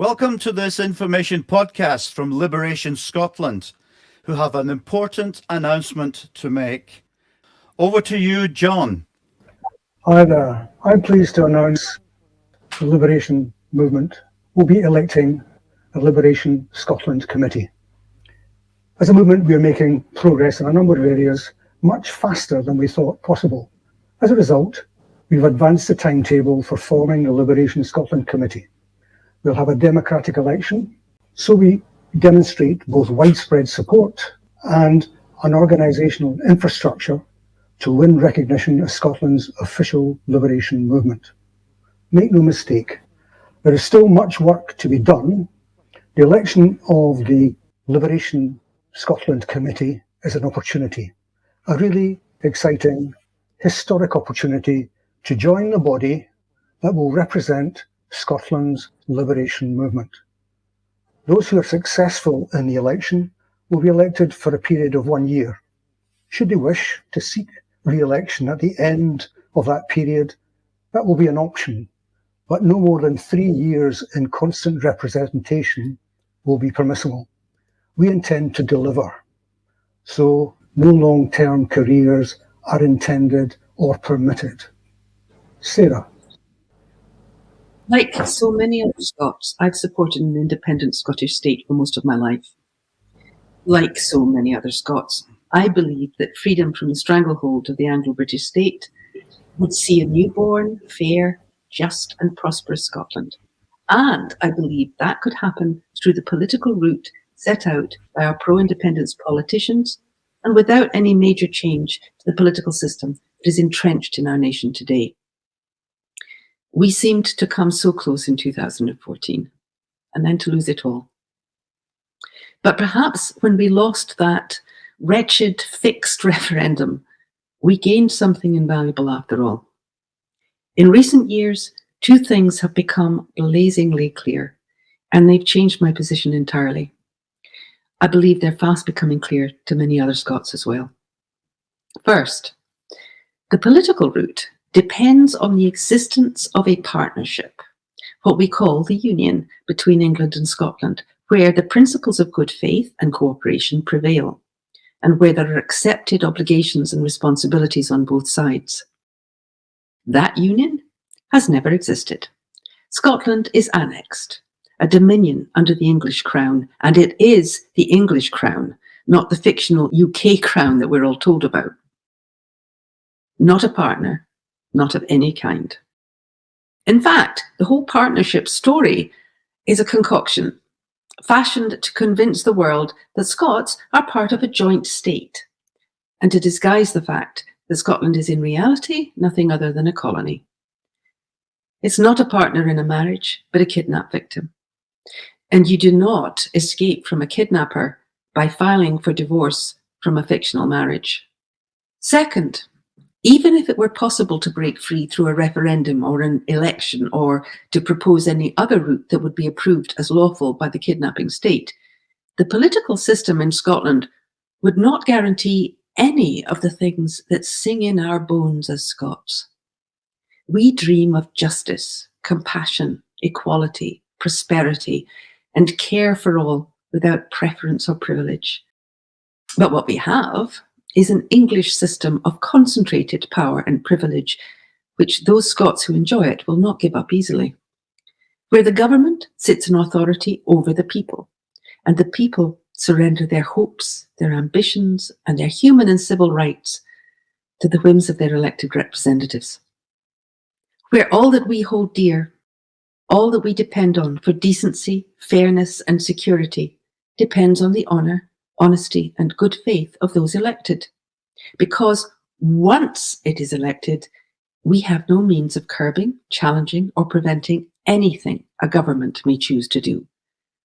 Welcome to this information podcast from Liberation Scotland, who have an important announcement to make. Over to you, John. Hi there. I'm pleased to announce the Liberation Movement will be electing a Liberation Scotland Committee. As a movement, we are making progress in a number of areas much faster than we thought possible. As a result, we've advanced the timetable for forming the Liberation Scotland Committee. We'll have a democratic election, so we demonstrate both widespread support and an organisational infrastructure to win recognition as Scotland's official liberation movement. Make no mistake, there is still much work to be done. The election of the Liberation Scotland Committee is an opportunity, a really exciting, historic opportunity to join the body that will represent Scotland's liberation movement. Those who are successful in the election will be elected for a period of 1 year. Should they wish to seek re-election at the end of that period, that will be an option, but no more than 3 years in constant representation will be permissible. We intend to deliver, so no long-term careers are intended or permitted. Sarah. Like so many other Scots, I've supported an independent Scottish state for most of my life. Like so many other Scots, I believe that freedom from the stranglehold of the Anglo-British state would see a newborn, fair, just and prosperous Scotland. And I believe that could happen through the political route set out by our pro-independence politicians and without any major change to the political system that is entrenched in our nation today. We seemed to come so close in 2014 and then to lose it all. But perhaps when we lost that wretched fixed referendum, we gained something invaluable after all. In recent years, two things have become blazingly clear, and they've changed my position entirely. I believe they're fast becoming clear to many other Scots as well. First, the political route depends on the existence of a partnership, what we call the union between England and Scotland, where the principles of good faith and cooperation prevail, and where there are accepted obligations and responsibilities on both sides. That union has never existed. Scotland is annexed, a dominion under the English crown, and it is the English crown, not the fictional UK crown that we're all told about. Not a partner, not of any kind. In fact, the whole partnership story is a concoction, fashioned to convince the world that Scots are part of a joint state, and to disguise the fact that Scotland is in reality nothing other than a colony. It's not a partner in a marriage, but a kidnap victim. And you do not escape from a kidnapper by filing for divorce from a fictional marriage. Second, even if it were possible to break free through a referendum or an election, or to propose any other route that would be approved as lawful by the kidnapping state, the political system in Scotland would not guarantee any of the things that sing in our bones as Scots. We dream of justice, compassion, equality, prosperity, and care for all without preference or privilege. But what we have is an English system of concentrated power and privilege, which those Scots who enjoy it will not give up easily, where the government sits in authority over the people, and the people surrender their hopes, their ambitions, and their human and civil rights to the whims of their elected representatives, where all that we hold dear, all that we depend on for decency, fairness, and security depends on the honour, honesty and good faith of those elected. Because once it is elected, we have no means of curbing, challenging or preventing anything a government may choose to do,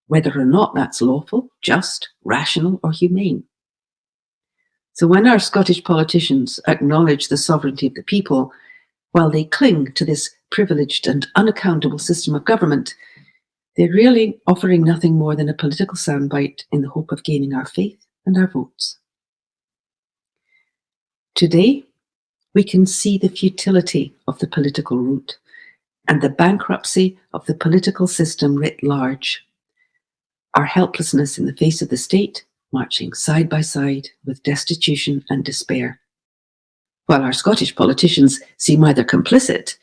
whether or not that's lawful, just, rational or humane. So when our Scottish politicians acknowledge the sovereignty of the people, while they cling to this privileged and unaccountable system of government, they're really offering nothing more than a political soundbite in the hope of gaining our faith and our votes. Today, we can see the futility of the political route and the bankruptcy of the political system writ large. Our helplessness in the face of the state, marching side by side with destitution and despair, while our Scottish politicians seem either complicit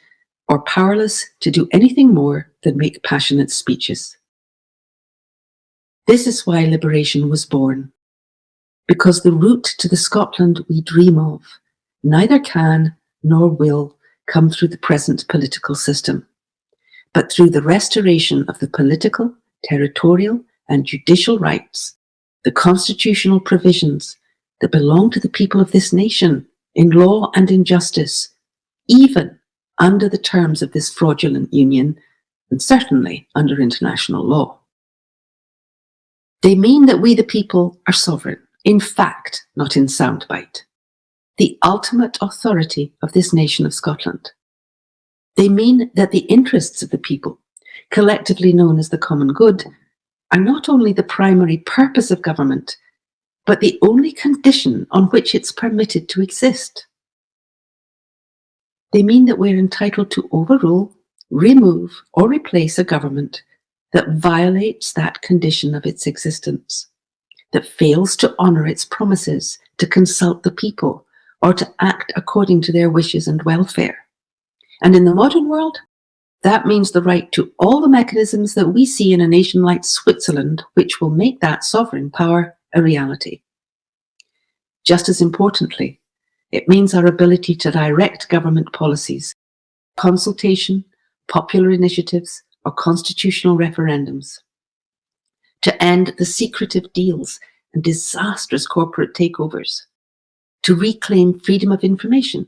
or powerless to do anything more than make passionate speeches. This is why liberation was born, because the route to the Scotland we dream of neither can nor will come through the present political system, but through the restoration of the political, territorial, and judicial rights, the constitutional provisions that belong to the people of this nation in law and in justice, even under the terms of this fraudulent union, and certainly under international law. They mean that we the people are sovereign, in fact, not in soundbite, the ultimate authority of this nation of Scotland. They mean that the interests of the people, collectively known as the common good, are not only the primary purpose of government, but the only condition on which it's permitted to exist. They mean that we're entitled to overrule, remove, or replace a government that violates that condition of its existence, that fails to honour its promises to consult the people or to act according to their wishes and welfare. And in the modern world, that means the right to all the mechanisms that we see in a nation like Switzerland, which will make that sovereign power a reality. Just as importantly, it means our ability to direct government policies, consultation, popular initiatives, or constitutional referendums, to end the secretive deals and disastrous corporate takeovers, to reclaim freedom of information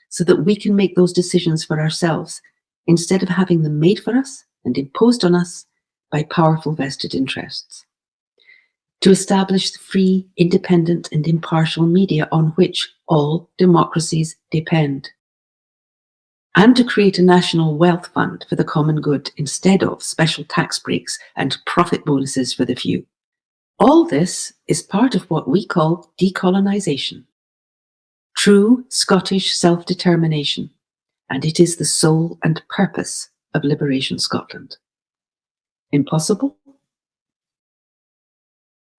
so that we can make those decisions for ourselves instead of having them made for us and imposed on us by powerful vested interests. To establish the free, independent and impartial media on which all democracies depend. And to create a national wealth fund for the common good instead of special tax breaks and profit bonuses for the few. All this is part of what we call decolonization. True Scottish self-determination, and it is the soul and purpose of Liberation Scotland. Impossible?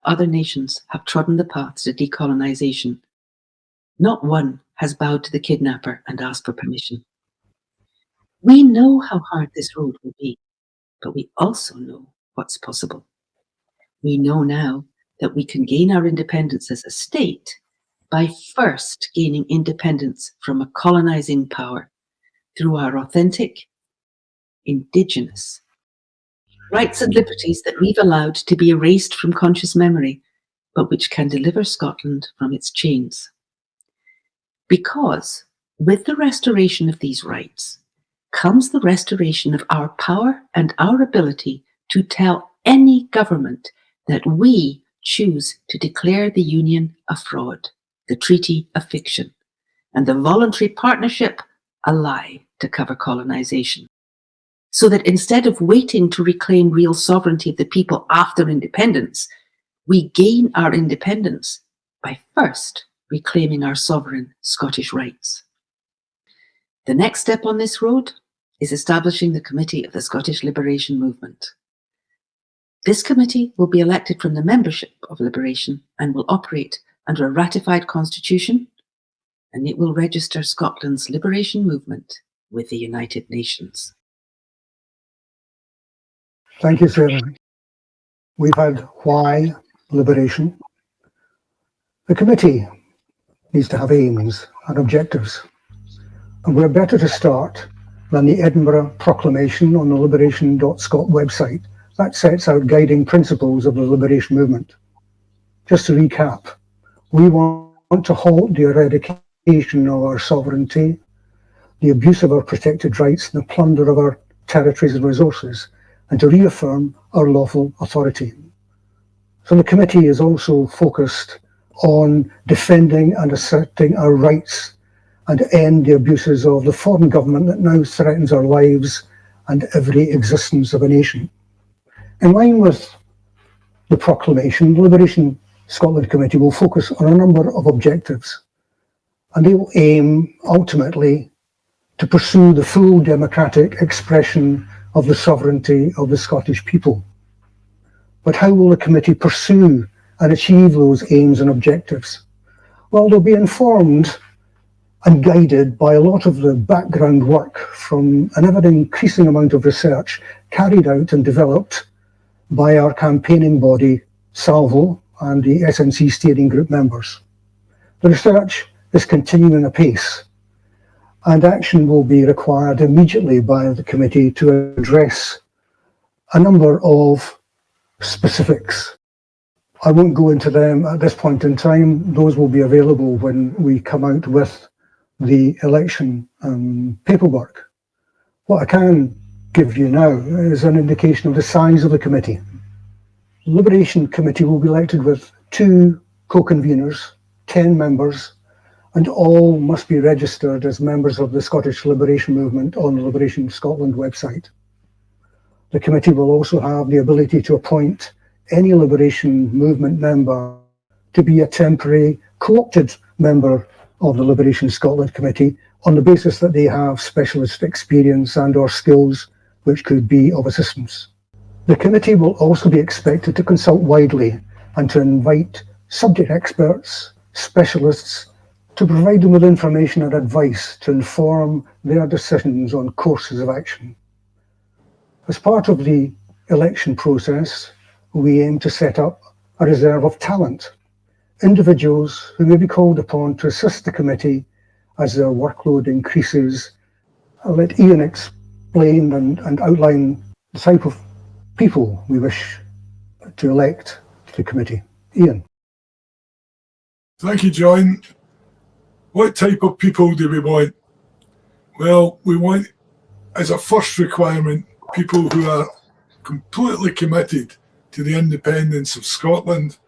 Other nations have trodden the path to decolonization. Not one has bowed to the kidnapper and asked for permission. We know how hard this road will be, but we also know what's possible. We know now that we can gain our independence as a state by first gaining independence from a colonizing power through our authentic, indigenous rights and liberties that we've allowed to be erased from conscious memory, but which can deliver Scotland from its chains. Because with the restoration of these rights comes the restoration of our power and our ability to tell any government that we choose to declare the Union a fraud, the treaty a fiction, and the voluntary partnership a lie to cover colonization. So that instead of waiting to reclaim real sovereignty of the people after independence, we gain our independence by first reclaiming our sovereign Scottish rights. The next step on this road is establishing the Committee of the Scottish Liberation Movement. This committee will be elected from the membership of Liberation and will operate under a ratified constitution, and it will register Scotland's liberation movement with the United Nations. Thank you, Sarah. We've had why liberation. The committee needs to have aims and objectives. And we're better to start than the Edinburgh Proclamation on the liberation.scot website that sets out guiding principles of the liberation movement. Just to recap, we want to halt the eradication of our sovereignty, the abuse of our protected rights, and the plunder of our territories and resources, and to reaffirm our lawful authority. So the committee is also focused on defending and asserting our rights and end the abuses of the foreign government that now threatens our lives and every existence of a nation. In line with the proclamation, the Liberation Scotland Committee will focus on a number of objectives, and they will aim ultimately to pursue the full democratic expression of the sovereignty of the Scottish people. But how will the committee pursue and achieve those aims and objectives? Well, they'll be informed and guided by a lot of the background work from an ever-increasing amount of research carried out and developed by our campaigning body, Salvo, and the SNC steering group members. The research is continuing apace, and action will be required immediately by the committee to address a number of specifics. I won't go into them at this point in time. Those will be available when we come out with the election paperwork. What I can give you now is an indication of the size of the committee. The Liberation Committee will be elected with 2 co-conveners, 10 members, and all must be registered as members of the Scottish Liberation Movement on the Liberation Scotland website. The committee will also have the ability to appoint any Liberation Movement member to be a temporary co-opted member of the Liberation Scotland Committee on the basis that they have specialist experience and or skills which could be of assistance. The committee will also be expected to consult widely and to invite subject experts, specialists, to provide them with information and advice to inform their decisions on courses of action. As part of the election process, we aim to set up a reserve of talent, individuals who may be called upon to assist the committee as their workload increases. I'll let Iain explain and outline the type of people we wish to elect to the committee. Iain. Thank you, John. What type of people do we want? Well, we want, as a first requirement, people who are completely committed to the independence of Scotland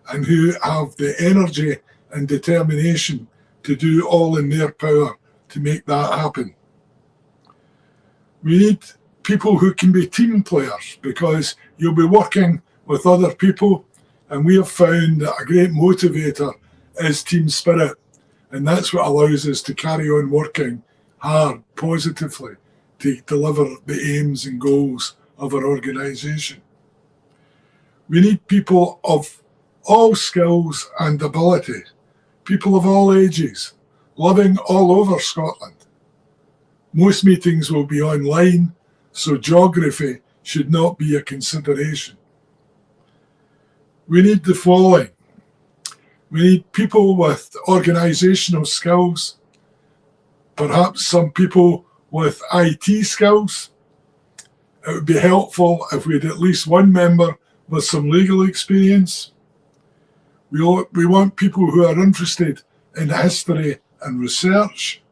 and who have the energy and determination to do all in their power to make that happen. We need people who can be team players, because you'll be working with other people, and we have found that a great motivator is team spirit, and that's what allows us to carry on working hard, positively, to deliver the aims and goals of our organisation. We need people of all skills and ability, people of all ages, living all over Scotland. Most meetings will be online, so geography should not be a consideration. We need the following. We need people with organisational skills, perhaps some people with IT skills. It would be helpful if we had at least one member with some legal experience. We want people who are interested in history and research.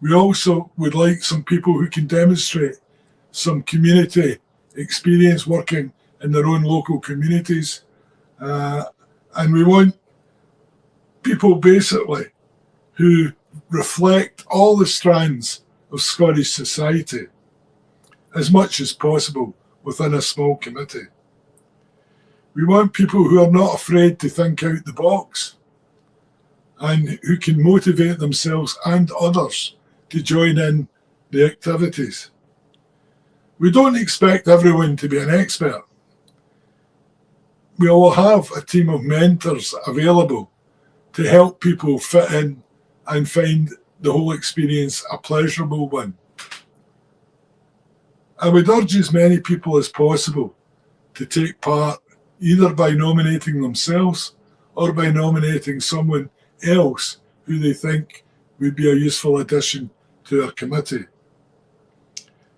We also would like some people who can demonstrate some community experience working in their own local communities. And we want people basically who reflect all the strands of Scottish society as much as possible within a small committee. We want people who are not afraid to think out the box and who can motivate themselves and others to join in the activities. We don't expect everyone to be an expert. We will have a team of mentors available to help people fit in and find the whole experience a pleasurable one. I would urge as many people as possible to take part, either by nominating themselves or by nominating someone else who they think would be a useful addition to our committee.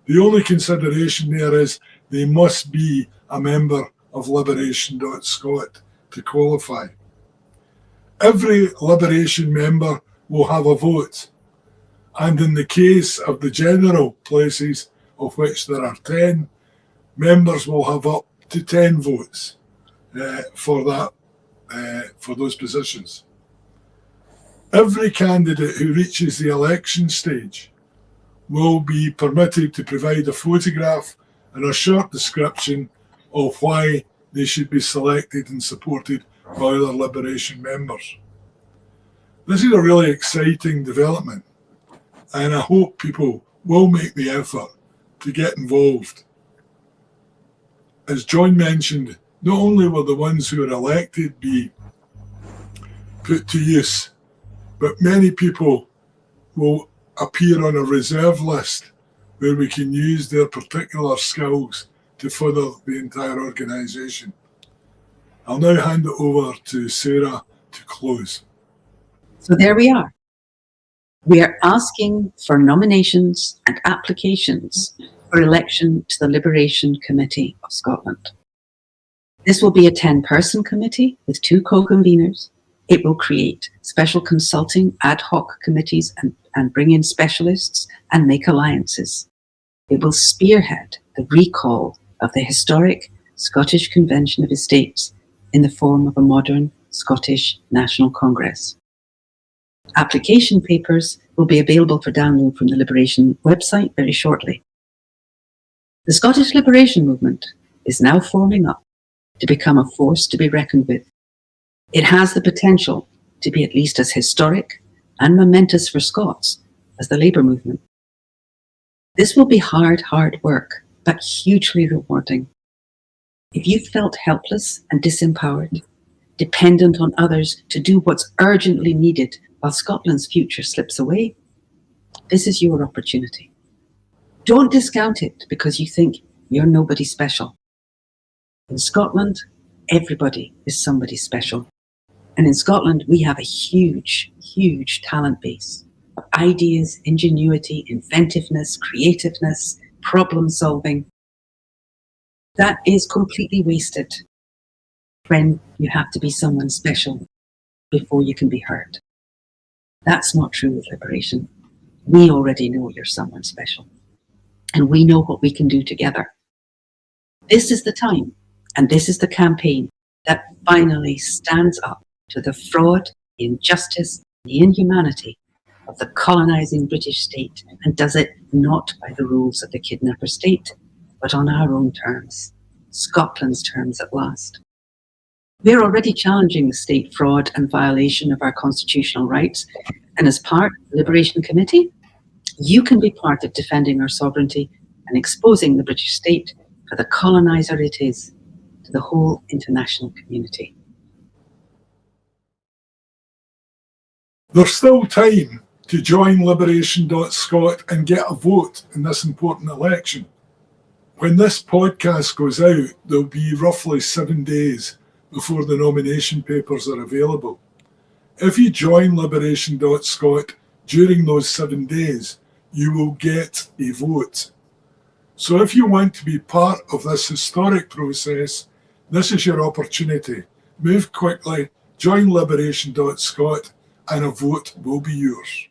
The only consideration there is they must be a member of liberation.scot to qualify. Every Liberation member will have a vote, and in the case of the general places, of which there are 10, members will have up to 10 votes for those positions. Every candidate who reaches the election stage will be permitted to provide a photograph and a short description of why they should be selected and supported by other Liberation members. This is a really exciting development, and I hope people will make the effort to get involved. As John mentioned, not only will the ones who are elected be put to use, but many people will appear on a reserve list where we can use their particular skills to further the entire organisation. I'll now hand it over to Sarah to close. So there we are. We are asking for nominations and applications for election to the Liberation Committee of Scotland. This will be a 10-person committee with 2 co-conveners. It will create special consulting ad hoc committees and bring in specialists and make alliances. It will spearhead the recall of the historic Scottish Convention of Estates in the form of a modern Scottish National Congress. Application papers will be available for download from the Liberation website very shortly. The Scottish Liberation Movement is now forming up to become a force to be reckoned with. It has the potential to be at least as historic and momentous for Scots as the Labour movement. This will be hard work, but hugely rewarding. If you felt helpless and disempowered, dependent on others to do what's urgently needed while Scotland's future slips away, this is your opportunity. Don't discount it because you think you're nobody special. In Scotland, everybody is somebody special. And in Scotland, we have a huge talent base of ideas, ingenuity, inventiveness, creativeness, problem solving. That is completely wasted when you have to be someone special before you can be heard. That's not true with liberation. We already know you're someone special, and we know what we can do together. This is the time, and this is the campaign that finally stands up to the fraud, the injustice, the inhumanity of the colonising British state, and does it not by the rules of the kidnapper state, but on our own terms, Scotland's terms at last. We're already challenging the state fraud and violation of our constitutional rights, and as part of the Liberation Committee, you can be part of defending our sovereignty and exposing the British state for the coloniser it is to the whole international community. There's still time to join liberation.scot and get a vote in this important election. When this podcast goes out, there'll be roughly 7 days before the nomination papers are available. If you join liberation.scot during those 7 days, you will get a vote. So if you want to be part of this historic process, this is your opportunity. Move quickly, join liberation.scot, and a vote will be yours.